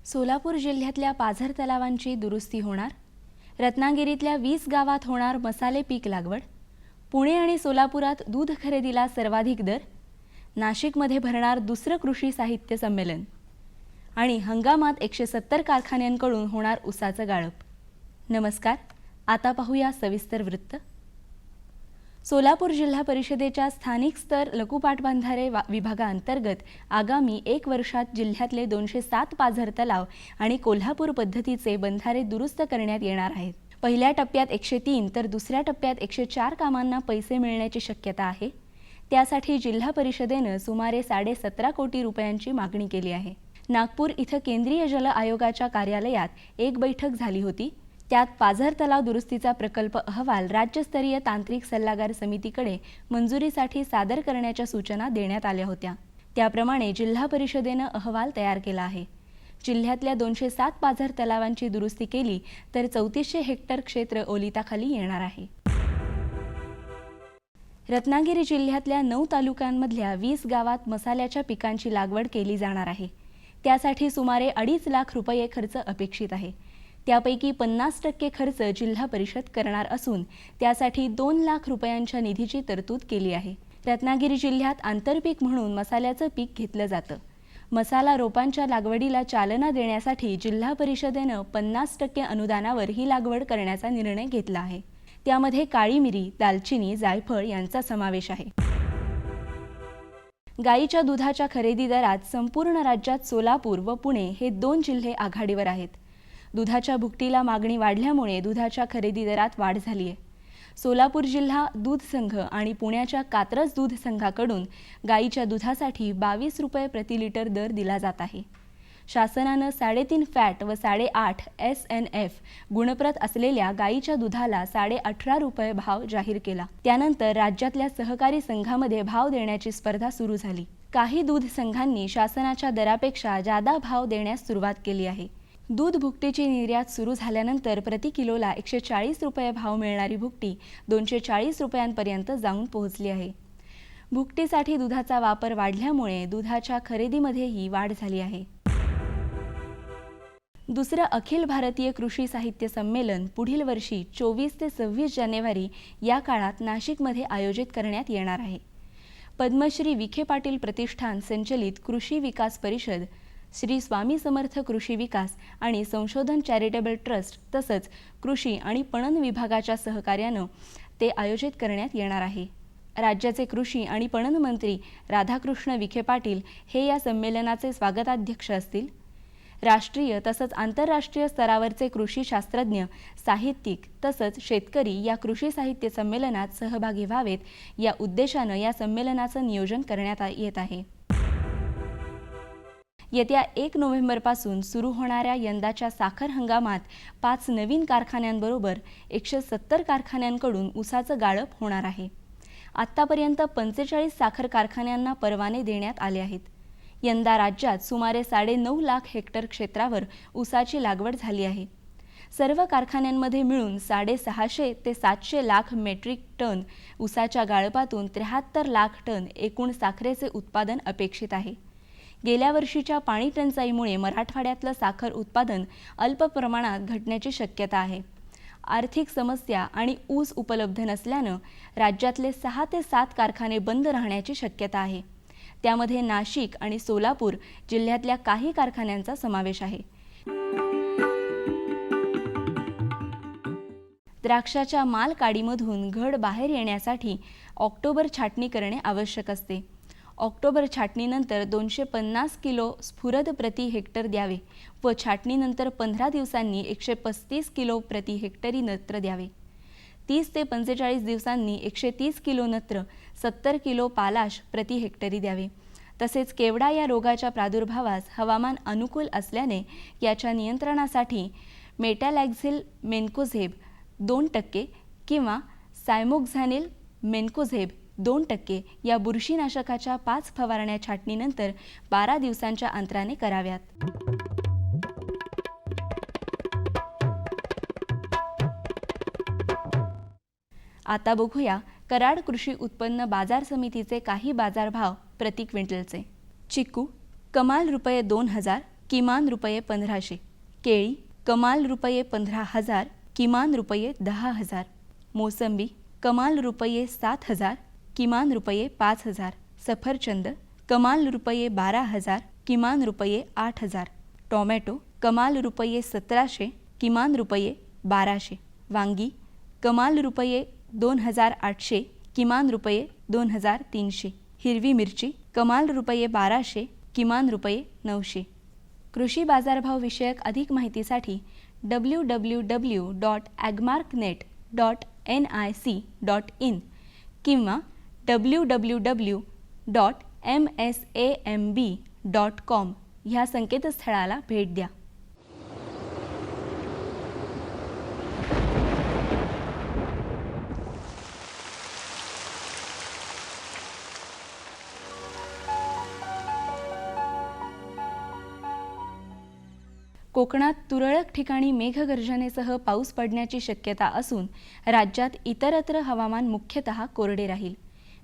सोलापूर जिल्ह्यातल्या पाझर तलावांची दुरुस्ती होणार, रत्नागिरीतल्या 20 गावात होणार मसाले पीक लागवड, पुणे आणि सोलापुरात दूध खरेदीला सर्वाधिक दर, नाशिकमध्ये भरणार दुसरं कृषी साहित्य संमेलन आणि हंगामात 170 कारखान्यांकडून होणार उसाचं गाळप। नमस्कार, आता पाहूया सविस्तर वृत्त। सोलापूर जिल्हा परिषदेच्या स्थानिक स्तर लघुपाटबंधारे विभागाअंतर्गत आगामी 1 वर्षात जिल्ह्यातले 207 पाझर तलाव आणि कोल्हापूर पद्धतीचे बंधारे दुरुस्त करण्यात येणार आहेत। पहिल्या टप्प्यात 103 तर दुसऱ्या टप्प्यात 104 कामांना पैसे मिळण्याची शक्यता आहे। त्यासाठी जिल्हा परिषदेने सुमारे 17.5 कोटी रुपयांची मागणी केली आहे। नागपूर इथं केंद्रीय जल आयोगाच्या कार्यालयात एक बैठक झाली होती। त्यात पाझर तलाव दुरुस्तीचा प्रकल्प अहवाल राज्यस्तरीय तांत्रिक सल्लागार समितीकडे मंजुरीसाठी सादर करण्याच्या सूचना देण्यात आल्या होत्या। त्याप्रमाणे जिल्हा परिषदेने अहवाल तयार केला आहे। जिल्ह्यातल्या 207 पाझर तलावांची दुरुस्ती केली तर 3400 हेक्टर क्षेत्र ओलिताखाली येणार आहे। रत्नागिरी जिल्ह्यातल्या 9 तालुक्यांमधल्या 20 गावात मसाल्याच्या पिकांची लागवड केली जाणार आहे। त्यासाठी सुमारे 2.5 लाख रुपये खर्च अपेक्षित आहे। त्यापैकी 50% खर्च जिल्हा परिषद करणार असून त्यासाठी 2 लाख रुपयांच्या निधीची तरतूद केली आहे। रत्नागिरी जिल्ह्यात आंतरपीक म्हणून मसाल्याचं पीक घेतलं जातं। मसाला रोपांच्या लागवडीला चालना देण्यासाठी जिल्हा परिषदेने 50% अनुदानावर ही लागवड करण्याचा निर्णय घेतला आहे। त्यामध्ये काळी मिरी, दालचिनी, जायफळ यांचा समावेश आहे। गाईच्या दुधाच्या खरेदी दरात संपूर्ण राज्यात सोलापूर व पुणे हे 2 जिल्हे आघाडीवर आहेत। दुधाच्या भुकटीला मागणी वाढल्यामुळे दुधाच्या खरेदी दरात वाढ झाली आहे। सोलापूर जिल्हा दूध संघ आणि पुण्याच्या कात्रज दूध संघाकडून गाईच्या दुधासाठी 22 रुपये प्रति लिटर दर दिला जात आहे। शासनाने 3.5 फॅट व 8.5 SNF गुणप्रत असलेल्या गाईच्या दुधाला 18.5 रुपये भाव जाहीर केला। त्यानंतर राज्यातल्या सहकारी संघामध्ये भाव देण्याची स्पर्धा सुरू झाली। काही दूध संघांनी शासनाच्या दरापेक्षा जादा भाव देण्यास सुरुवात केली आहे। दूध भुकटीची निर्यात सुरू झाल्यानंतर प्रति किलोला 140 रुपये भाव मिळणारी भुकटी 240 रुपयांपर्यंत जाऊन पोहोचली आहे। भुकटीसाठी दुधाचा वापर वाढल्यामुळे दुधाच्या खरेदीमध्येही वाढ झाली आहे। दुसरं अखिल भारतीय कृषी साहित्य संमेलन पुढील वर्षी 24 ते 26 जानेवारी या काळात नाशिकमध्ये आयोजित करण्यात येणार आहे। पद्मश्री विखे पाटील प्रतिष्ठान संचलित कृषी विकास परिषद, श्री स्वामी समर्थ कृषी विकास आणि संशोधन चॅरिटेबल ट्रस्ट तसंच कृषी आणि पणन विभागाच्या सहकार्याने ते आयोजित करण्यात येणार आहे। राज्याचे कृषी आणि पणन मंत्री राधाकृष्ण विखे पाटील हे या संमेलनाचे स्वागताध्यक्ष असतील। राष्ट्रीय तसंच आंतरराष्ट्रीय स्तरावरचे कृषी शास्त्रज्ञ, साहित्यिक तसंच शेतकरी या कृषी साहित्य संमेलनात सहभागी व्हावेत या उद्देशाने या संमेलनाचं नियोजन करण्यात येत आहे। येत्या 1 नोव्हेंबरपासून सुरू होणाऱ्या यंदाच्या साखर हंगामात 5 नवीन कारखान्यांबरोबर 170 कारखान्यांकडून उसाचं गाळप होणार आहे। आत्तापर्यंत 45 साखर कारखान्यांना परवाने देण्यात आले आहेत। यंदा राज्यात सुमारे 9.5 लाख हेक्टर क्षेत्रावर उसाची लागवड झाली आहे। सर्व कारखान्यांमध्ये मिळून 650 ते 700 लाख मेट्रिक टन उसाच्या गाळपातून 73 लाख टन एकूण साखरेचे उत्पादन अपेक्षित आहे। गेल्या वर्षीच्या पाणी टंचाईमुळे मराठवाड्यातलं साखर उत्पादन अल्प प्रमाणात घटण्याची शक्यता आहे। आर्थिक समस्या आणि ऊस उपलब्ध नसल्याने राज्यातले 6 ते 7 कारखाने बंद राहण्याची शक्यता आहे। त्यामध्ये नाशिक आणि सोलापूर जिल्ह्यातल्या काही कारखान्यांचा समावेश आहे। द्राक्षाच्या माल काढीमधून घड बाहेर येण्यासाठी ऑक्टोबर छाटणी करणे आवश्यक असते। ऑक्टोबर छाटणीनंतर 250 किलो स्फुरद प्रति हेक्टर द्यावे व छाटणीनंतर 15 दिवसांनी 135 किलो प्रति हेक्टरी नत्र द्यावे। 30 ते 45 दिवसांनी 130 किलो नत्र, 70 किलो पालाश प्रति हेक्टरी द्यावे। तसेच केवडा या रोगाच्या प्रादुर्भावास हवामान अनुकूल असल्याने याच्या नियंत्रणासाठी मेटॅलॅक्झिल मेन्कोझेब 2% किंवा सायमोक्झॅनिल मेन्कोझेब 2% या बुरशीनाशकाच्या 5 फवारण्या छाटणीनंतर 12 दिवसांच्या अंतराने कराव्यात. आता बघूया कराड कृषी उत्पन्न बाजार समितीचे काही बाजारभाव प्रति क्विंटलचे. चिक्कू कमाल रुपये 2000, किमान रुपये 1500. केळी कमाल रुपये 15000, किमान रुपये 10000. मोसंबी कमाल रुपये 7000, किमान रुपये 5000. सफरचंद कमाल रुपये 12000, किमान रुपये 8000. टोमॅटो कमाल रुपये 1700, किमान रुपये 1200. वांगी कमाल रुपये 2800, किमान रुपये 2300. हिरवी मिरची कमाल रुपये 1200, किमान रुपये 900. कृषी बाजारभाव विषयक अधिक माहितीसाठी www.agmarknet.nic.in किंवा www.msamb.com ह्या संकेतस्थळाला भेट द्या. कोकणात तुरळक ठिकाणी मेघगर्जनेसह पाऊस पडण्याची शक्यता असून राज्यात इतरत्र हवामान मुख्यतः कोरडे राहील.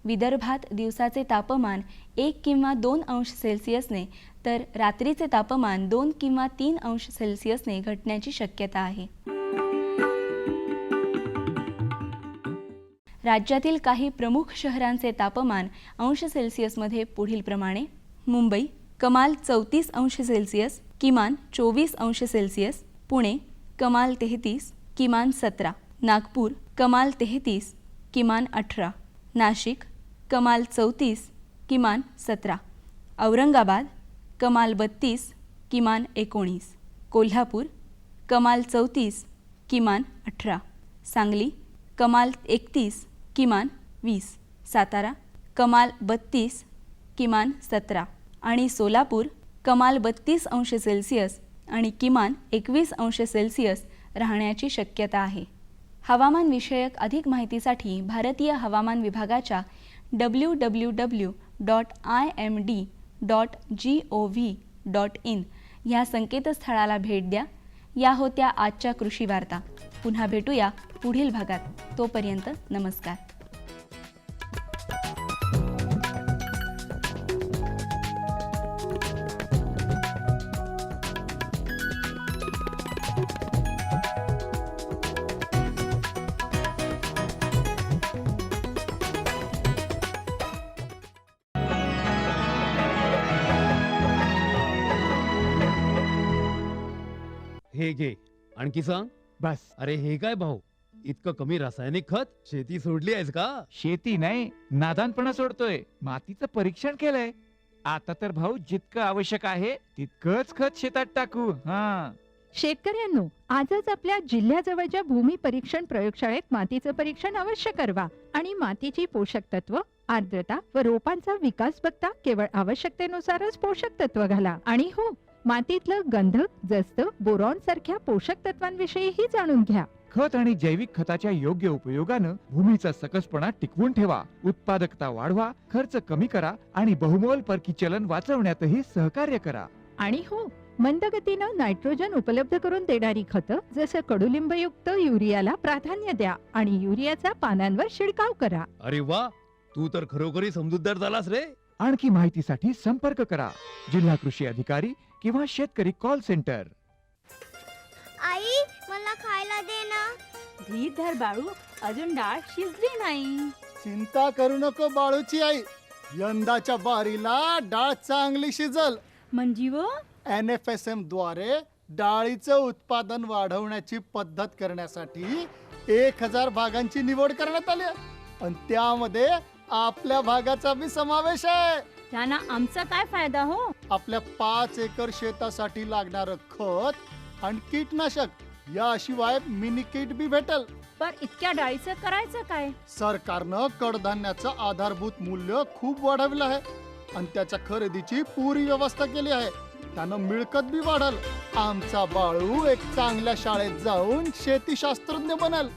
विदर्भात दिवसाचे तापमान 1 किंवा 2 अंश सेल्सिअसने तर रात्रीचे तापमान 2 किंवा 3 अंश सेल्सिअसने घटण्याची शक्यता आहे. राज्यातील काही प्रमुख शहरांचे तापमान अंश सेल्सिअसमध्ये पुढील प्रमाणे. मुंबई कमाल 34 अंश सेल्सिअस, किमान 24 अंश सेल्सिअस. पुणे कमाल 33, किमान 17. नागपूर कमाल 33, किमान 18. नाशिक कमाल 34, किमान 17. औरंगाबाद कमाल 32, किमान 19. कोल्हापूर कमाल 34, किमान 18. सांगली कमाल 31, किमान 20. सातारा कमाल 32, किमान 17. आणि सोलापूर कमाल 32 अंश सेल्सिअस आणि किमान 21 अंश सेल्सिअस राहण्याची शक्यता आहे. हवामान विषयक अधिक माहितीसाठी भारतीय हवामान विभागाच्या www.imd.gov.in ह्या संकेतस्थळाला भेट द्या. या होत्या आजच्या कृषी वार्ता. पुन्हा भेटूया पुढील भागात. तोपर्यंत नमस्कार. हे घे, आणखी सांग. बस. अरे हे काय भाऊ, इतकं कमी रासायनिक खत? शेती सोडली आहेस का? शेती नाही, नादानपणा सोडतोय. मातीचं परीक्षण केलंय. आता तर भाऊ जितकं आवश्यक आहे तितकंच खत शेतात टाकू. हा, शेतकऱ्यांनो, आजच आपल्या जिल्ह्याजवळच्या भूमी परीक्षण प्रयोगशाळेत मातीचं परीक्षण अवश्य करवा आणि मातीची पोषक तत्व, आर्द्रता व रोपांचा विकास बघता केवळ आवश्यकतेनुसारच पोषक तत्व घाला. आणि हो, मातीतलं गंधक, जस्त, बोरॉन सारख्या पोषक तत्वांविषयीही जाणून घ्या. खत आणि जैविक खताच्या योग्य उपयोगानं भूमीचा सकसपणा टिकवून ठेवा, उत्पादकता वाढवा, खर्च कमी करा आणि बहुमोल परकी चलन वाचवण्यातही सहकार्य करा. आणि हो, मंदगतीनं नायट्रोजन उपलब्ध करून देणारी खतं जसं कडुलिंबयुक्त युरियाला प्राधान्य द्या आणि युरियाचा पानांवर शिडकाव करा. अरे वा, तू तर खरोखरी समजूतदार झालास रे. आणखी माहितीसाठी संपर्क करा जिल्हा कृषी अधिकारी किंवा शेतकरी कॉल सेंटर. आई, मला खायला दे ना. धीर धर बाळू, अजून डाळ शिजली नाही. चिंता करू नको बाळूची आई, यंदाच्या बारीला डाळ चांगली शिजल. म्हणजे व NFSM द्वारे डाळीचं उत्पादन वाढवण्याची पद्धत करण्यासाठी 1000 भागांची निवड करण्यात आली आणि त्यामध्ये आपल्या भागाचा बी समावेश आहे. त्यांना आमचा काय फायदा हो? आपल्या 5 एकर शेतासाठी लागणारं खत आणि कीटनाशक याशिवाय मिनी किट बी भेटल. पर इतक्या डाळीचं करायचं काय? सरकारनं कडधान्याचं आधारभूत मूल्य खूप वाढवलं आहे आणि त्याच्या खरेदीची पुरी व्यवस्था केली आहे. त्यानं मिळकत बी वाढल. आमचा बाळू एक चांगल्या शाळेत जाऊन शेती शास्त्रज्ञ बनल.